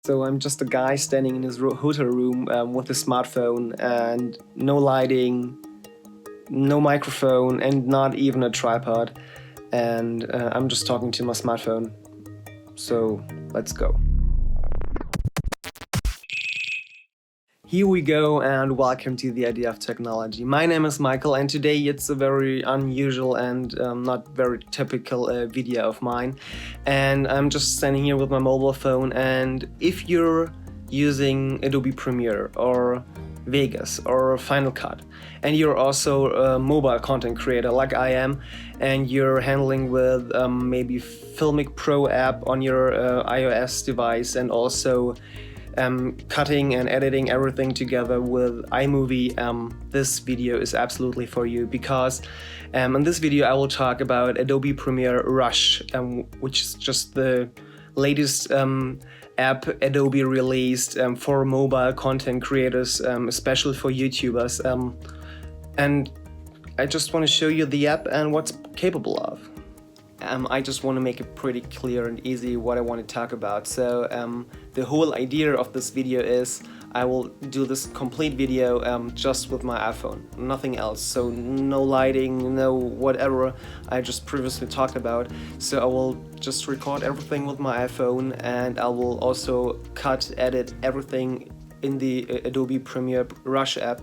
So I'm just a guy standing in his hotel room with a smartphone and no lighting, no microphone, and not even a tripod. And I'm just talking to my smartphone. So let's go. Here we go, and welcome to the Idea of Technology. My name is Michael, and today it's a very unusual and not very typical video of mine. And I'm just standing here with my mobile phone, and if you're using Adobe Premiere or Vegas or Final Cut, and you're also a mobile content creator like I am, and you're handling with maybe Filmic Pro app on your iOS device, and also cutting and editing everything together with iMovie, this video is absolutely for you, because in this video I will talk about Adobe Premiere Rush, which is just the latest app Adobe released for mobile content creators, especially for YouTubers. And I just want to show you the app and what's capable of. I just want to make it pretty clear and easy what I want to talk about. So the whole idea of this video is I will do this complete video just with my iPhone, nothing else. So no lighting, no whatever I just previously talked about. So I will just record everything with my iPhone, and I will also cut, edit everything in the Adobe Premiere Rush app,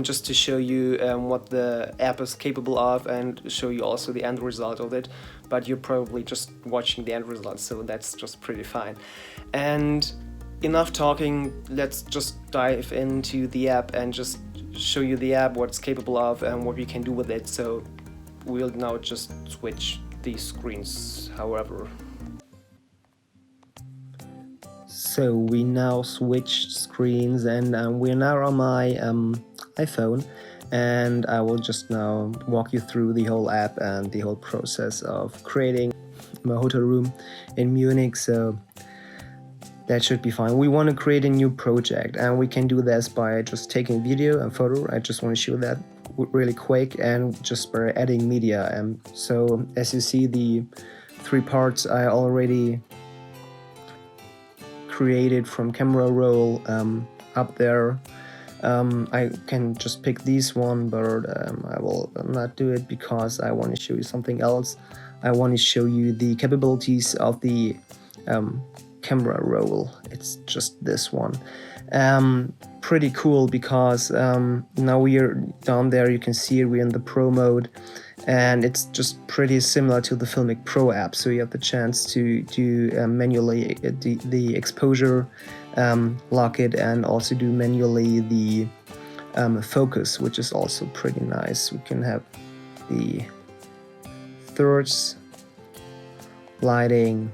just to show you what the app is capable of and show you also the end result of it. But you're probably just watching the end result, so that's just pretty fine. And enough talking, let's just dive into the app and just show you the app, what it's capable of and what you can do with it. So we'll now just switch these screens, however. So we now switched screens, and we're now on my iPhone, and I will just now walk you through the whole app and the whole process of creating my hotel room in Munich. So that should be fine. We want to create a new project, and we can do this by just taking video and photo. I just want to show that really quick, and just by adding media. And so as you see, the 3 parts I already created from camera roll up there. I can just pick this one, but I will not do it because I want to show you something else. I want to show you the capabilities of the camera roll. It's just this one. Pretty cool, because now we are down there, you can see it, we're in the Pro mode, and it's just pretty similar to the Filmic Pro app. So you have the chance to do manually the exposure, lock it, and also do manually the focus, which is also pretty nice. We can have the thirds, lighting,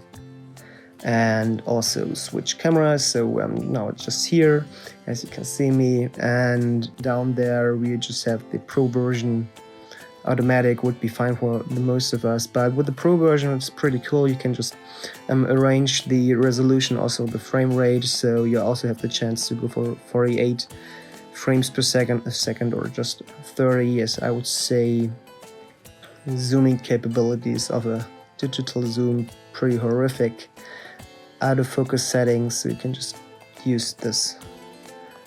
and also switch cameras. So now it's just here, as you can see me, and down there we just have the Pro version. Automatic would be fine for the most of us, but with the Pro version it's pretty cool. You can just arrange the resolution, also the frame rate, so you also have the chance to go for 48 frames per second, or just 30, as I would say. Zooming capabilities of a digital zoom, pretty horrific. Autofocus settings, so you can just use this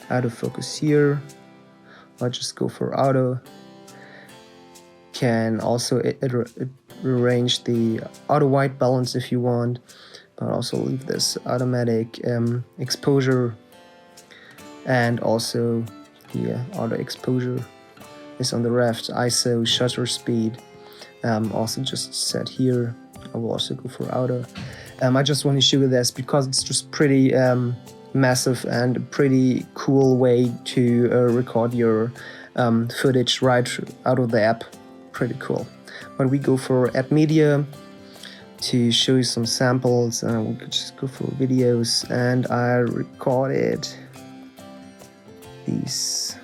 autofocus here. I'll just go for auto. Can also arrange the auto white balance if you want, but also leave this automatic exposure, and also the auto exposure is on the left. ISO, shutter speed, also just set here. I will also go for auto. I just want to show you this because it's just pretty massive and a pretty cool way to record your footage right out of the app. Pretty cool. But we go for add media to show you some samples, and we could just go for videos, and I recorded these.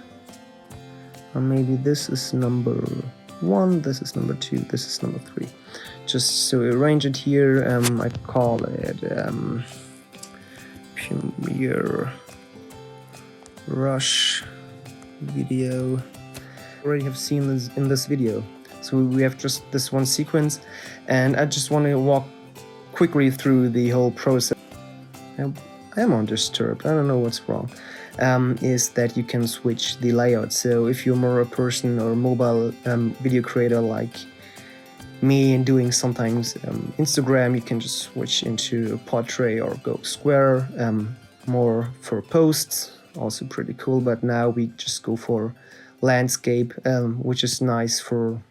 Maybe this is number 1, this is number 2, this is number 3. Just so arrange it here. I call it Premiere Rush video. Already have seen this in this video. So we have just this one sequence, and I just want to walk quickly through the whole process. I am on disturbed. I don't know what's wrong. Is that you can switch the layout. So if you're more a person or mobile video creator like me and doing sometimes Instagram, you can just switch into portrait or go square, more for posts, also pretty cool. But now we just go for landscape, which is nice for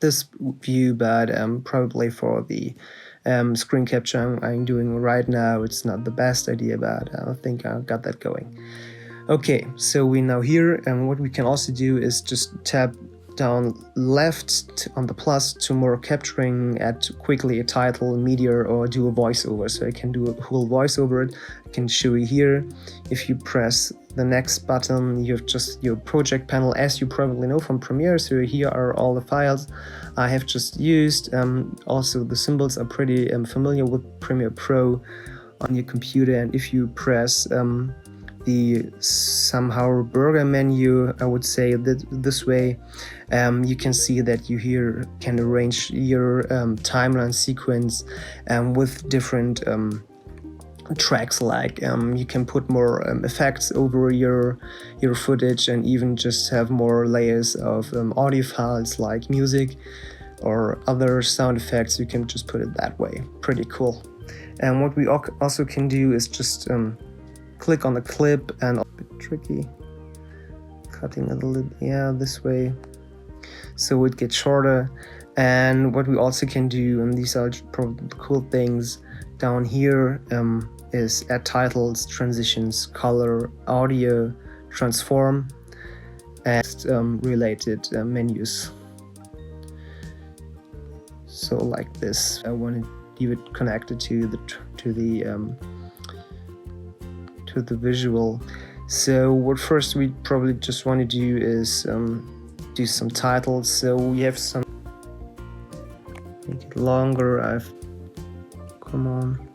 this view, but probably for the screen capture I'm doing right now, it's not the best idea, but I think I got that going. Okay, so we're now here, and what we can also do is just tap down left on the plus to more capturing, add quickly a title, media, or do a voiceover. So I can do a whole voiceover. I can show you here. If you press the next button, you have just your project panel, as you probably know from Premiere. So here are all the files I have just used. Also, the symbols are pretty familiar with Premiere Pro on your computer. And if you press the somehow burger menu, I would say that this way, you can see that you here can arrange your timeline sequence with different tracks, like you can put more effects over your footage, and even just have more layers of audio files like music or other sound effects. You can just put it that way. Pretty cool. And what we also can do is just click on the clip, and a bit tricky cutting it a little, yeah, this way, so it gets shorter. And what we also can do, and these are probably the cool things down here, is add titles, transitions, color, audio, transform, and related menus. So like this, I want to leave it connected to the visual. So what first we probably just want to do is do some titles. So we have some, make it longer. Come on,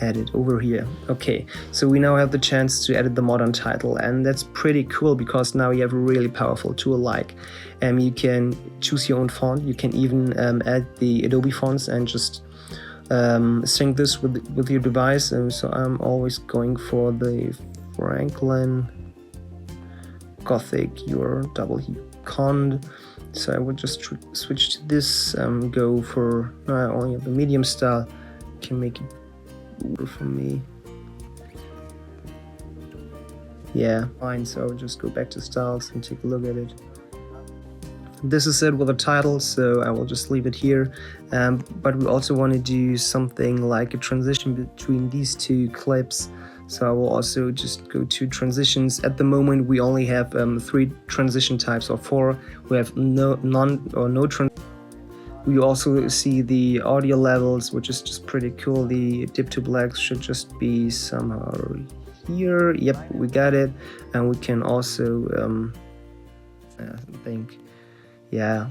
add it over here. Okay, so we now have the chance to edit the modern title, and that's pretty cool because now you have a really powerful tool. Like you can choose your own font. You can even add the Adobe fonts and just sync this with your device. And so I'm always going for the Franklin Gothic your Cond. So I would just switch to this, go for only the medium style. Can make it over for me. Yeah, fine. So I'll just go back to styles and take a look at it. This is it with a title, so I will just leave it here. But we also want to do something like a transition between these two clips. So I will also just go to transitions. At the moment, we only have 3 transition types, or 4. We have no transition. We also see the audio levels, which is just pretty cool. The dip to black should just be somehow here. Yep, we got it. And we can also, I think, yeah,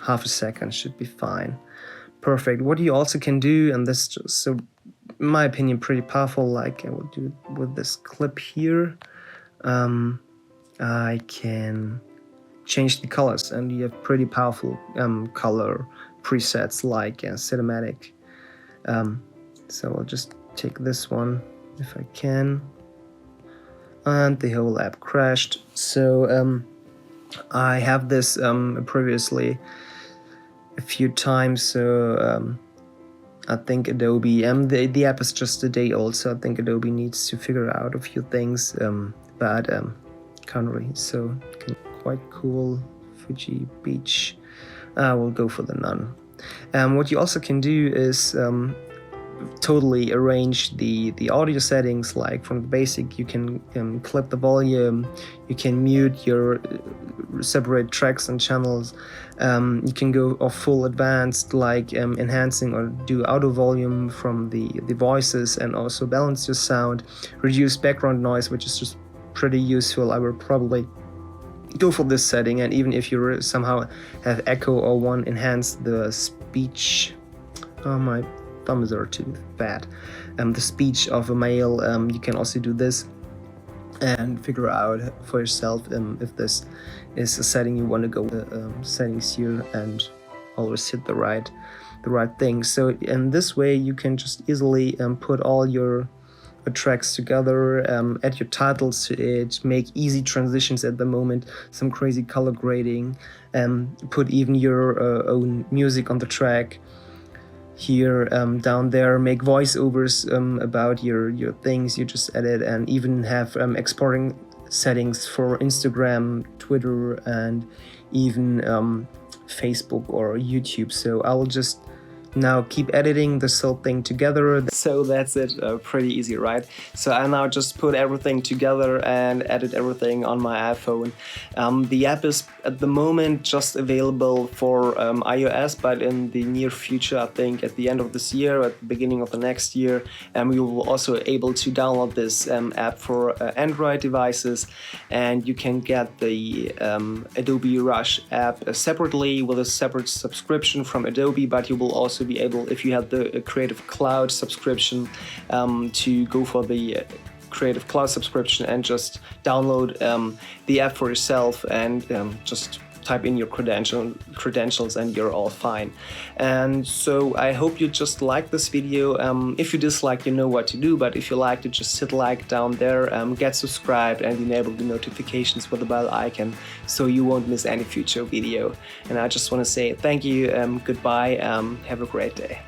half a second should be fine. Perfect. What you also can do, and this just, so in my opinion, pretty powerful, like I will do with this clip here, I can change the colors, and you have pretty powerful color presets like cinematic. So I'll just take this one if I can, and the whole app crashed. So I have this previously a few times, so I think Adobe, the app is just a day old, so I think Adobe needs to figure out a few things, but currently, so quite cool. Fuji Beach, we'll go for the none. What you also can do is totally arrange the audio settings. Like from the basic, you can clip the volume, you can mute your separate tracks and channels, you can go off full advanced, like enhancing or do auto volume from the voices, and also balance your sound, reduce background noise, which is just pretty useful. I will probably go for this setting. And even if you somehow have echo or want to enhance the speech, oh, my thumbs are too fat, the speech of a male, you can also do this and figure out for yourself if this is a setting you want to go with. Settings here, and always hit the right the right thing. So in this way you can just easily put all your tracks together, add your titles to it, make easy transitions at the moment, some crazy color grading, put even your own music on the track here, down there, make voiceovers about your things you just edit, and even have exporting settings for Instagram, Twitter, and even Facebook or YouTube. So I'll just now keep editing this whole thing together. So that's it, pretty easy, right? So I now just put everything together and edit everything on my iPhone. The app is at the moment just available for iOS, but in the near future, I think at the end of this year, at the beginning of the next year, we will also able to download this app for Android devices, and you can get the Adobe Rush app separately with a separate subscription from Adobe, but you will also be able, if you have the Creative Cloud subscription, to go for the Creative Cloud subscription and just download the app for yourself and just type in your credentials and you're all fine. And so I hope you just like this video. If you dislike, you know what to do, but if you liked it, just hit like down there, get subscribed and enable the notifications with the bell icon so you won't miss any future video. And I just want to say thank you, goodbye, have a great day.